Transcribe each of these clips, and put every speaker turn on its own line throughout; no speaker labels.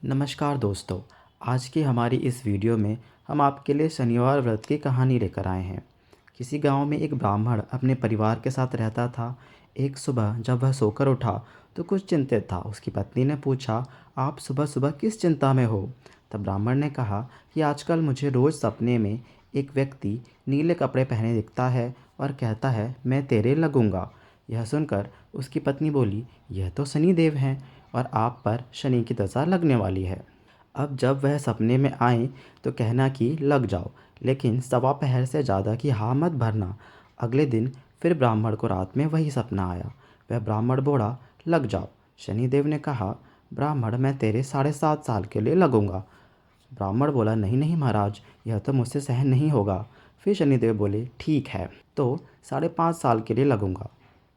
नमस्कार दोस्तों। आज की हमारी इस वीडियो में हम आपके लिए शनिवार व्रत की कहानी लेकर आए हैं। किसी गांव में एक ब्राह्मण अपने परिवार के साथ रहता था। एक सुबह जब वह सोकर उठा तो कुछ चिंतित था। उसकी पत्नी ने पूछा, आप सुबह सुबह किस चिंता में हो? तब ब्राह्मण ने कहा कि आजकल मुझे रोज़ सपने में एक व्यक्ति नीले कपड़े पहने दिखता है और कहता है, मैं तेरे लगूंगा। यह सुनकर उसकी पत्नी बोली, यह तो शनिदेव हैं और आप पर शनि की दशा लगने वाली है। अब जब वह सपने में आए तो कहना कि लग जाओ, लेकिन सवा पहर से ज़्यादा की हाँ मत भरना। अगले दिन फिर ब्राह्मण को रात में वही सपना आया। वह ब्राह्मण बोला, लग जाओ। शनिदेव ने कहा, ब्राह्मण मैं तेरे 7.5 साल के लिए लगूंगा। ब्राह्मण बोला, नहीं नहीं महाराज, यह तो मुझसे सहन नहीं होगा। फिर शनिदेव बोले, ठीक है तो 5.5 साल के लिए लगूंगा।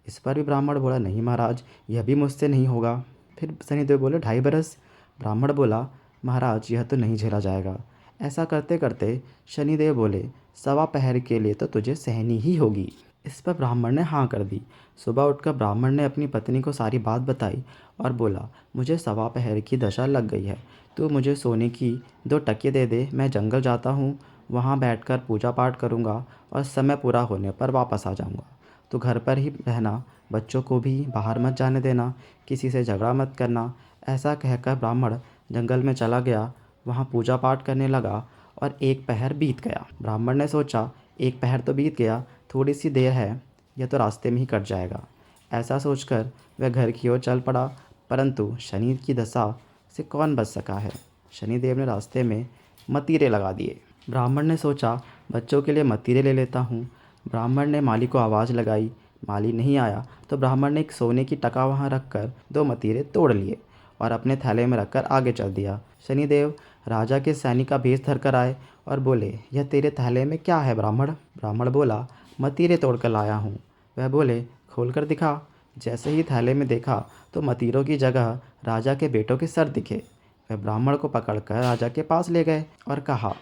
इस पर भी ब्राह्मण बोला, नहीं महाराज, यह भी मुझसे नहीं होगा। फिर शनिदेव बोले, 2.5 बरस। ब्राह्मण बोला, महाराज यह तो नहीं झेला जाएगा। ऐसा करते करते शनिदेव बोले, सवा पहर के लिए तो तुझे सहनी ही होगी। इस पर ब्राह्मण ने हाँ कर दी। सुबह उठकर ब्राह्मण ने अपनी पत्नी को सारी बात बताई और बोला, मुझे सवा पहर की दशा लग गई है। तू मुझे सोने की 2 टकिए दे दे। मैं जंगल जाता हूँ, वहाँ बैठकर पूजा पाठ करूँगा और समय पूरा होने पर वापस आ जाऊँगा। तो घर पर ही रहना, बच्चों को भी बाहर मत जाने देना, किसी से झगड़ा मत करना। ऐसा कहकर ब्राह्मण जंगल में चला गया। वहाँ पूजा पाठ करने लगा और 1 पहर बीत गया। ब्राह्मण ने सोचा, 1 पहर तो बीत गया, थोड़ी सी देर है, यह तो रास्ते में ही कट जाएगा। ऐसा सोचकर वह घर की ओर चल पड़ा। परंतु शनि की दशा से कौन बच सका है। शनिदेव ने रास्ते में मतीरे लगा दिए। ब्राह्मण ने सोचा, बच्चों के लिए मतीरे ले लेता हूँ। ब्राह्मण ने माली को आवाज़ लगाई। माली नहीं आया तो ब्राह्मण ने एक सोने की टका वहाँ रखकर 2 मतीरे तोड़ लिए और अपने थैले में रखकर आगे चल दिया। शनिदेव राजा के सैनिक का भेष धर कर आए और बोले, यह तेरे थैले में क्या है ब्राह्मण? ब्राह्मण बोला, मतीरे तोड़ कर लाया हूँ। वह बोले, खोल कर दिखा। जैसे ही थैले में देखा तो मतीरों की जगह राजा के बेटों के सर दिखे। वह ब्राह्मण को पकड़कर राजा के पास ले गए और कहा,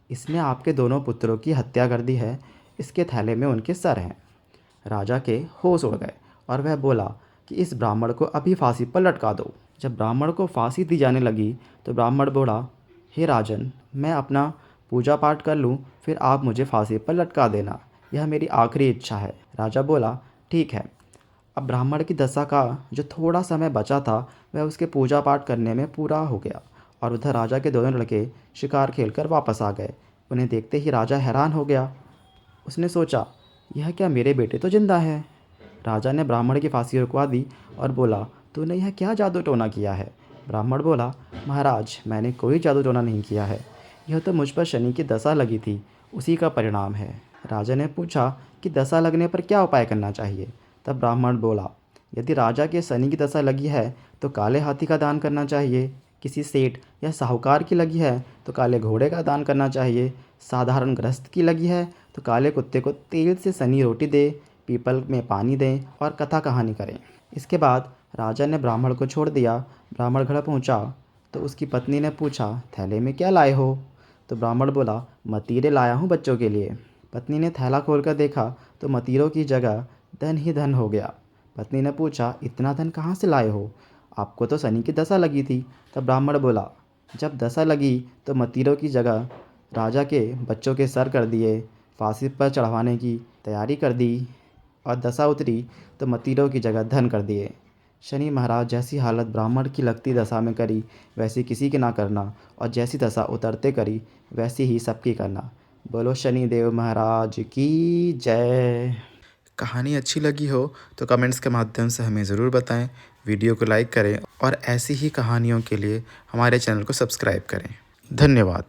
इसने आपके दोनों पुत्रों की हत्या कर दी है, इसके थैले में उनके सर हैं। राजा के होश उड़ गए और वह बोला कि इस ब्राह्मण को अभी फांसी पर लटका दो। जब ब्राह्मण को फांसी दी जाने लगी तो ब्राह्मण बोला, हे राजन, मैं अपना पूजा पाठ कर लूँ, फिर आप मुझे फांसी पर लटका देना, यह मेरी आखिरी इच्छा है। राजा बोला, ठीक है। अब ब्राह्मण की दशा का जो थोड़ा समय बचा था वह उसके पूजा पाठ करने में पूरा हो गया और उधर राजा के दोनों लड़के शिकार खेलकर वापस आ गए। उन्हें देखते ही राजा हैरान हो गया। उसने सोचा, यह क्या, मेरे बेटे तो जिंदा हैं। राजा ने ब्राह्मण की फांसी रुकवा दी और बोला, तूने यह क्या जादू टोना किया है? ब्राह्मण बोला, महाराज मैंने कोई जादू टोना नहीं किया है, यह तो मुझ पर शनि की दशा लगी थी, उसी का परिणाम है। राजा ने पूछा कि दशा लगने पर क्या उपाय करना चाहिए? तब ब्राह्मण बोला, यदि राजा के शनि की दशा लगी है तो काले हाथी का दान करना चाहिए। किसी सेठ या साहूकार की लगी है तो काले घोड़े का दान करना चाहिए। साधारण गृहस्थ की लगी है तो काले कुत्ते को तेल से सनी रोटी दे, पीपल में पानी दें और कथा कहानी करें। इसके बाद राजा ने ब्राह्मण को छोड़ दिया। ब्राह्मण घर पहुंचा तो उसकी पत्नी ने पूछा, थैले में क्या लाए हो? तो ब्राह्मण बोला, मतीरे लाया हूँ बच्चों के लिए। पत्नी ने थैला खोलकर देखा तो मतीरों की जगह धन ही धन हो गया। पत्नी ने पूछा, इतना धन कहाँ से लाए हो? आपको तो शनि की दशा लगी थी। तब ब्राह्मण बोला, जब दशा लगी तो मतीरों की जगह राजा के बच्चों के सर कर दिए, फांसी पर चढ़वाने की तैयारी कर दी और दशा उतरी तो मतीरों की जगह धन कर दिए। शनि महाराज जैसी हालत ब्राह्मण की लगती दशा में करी वैसी किसी की ना करना, और जैसी दशा उतरते करी वैसी ही सबकी करना। बोलो शनिदेव महाराज की जय।
कहानी अच्छी लगी हो तो कमेंट्स के माध्यम से हमें ज़रूर बताएं, वीडियो को लाइक करें और ऐसी ही कहानियों के लिए हमारे चैनल को सब्सक्राइब करें। धन्यवाद।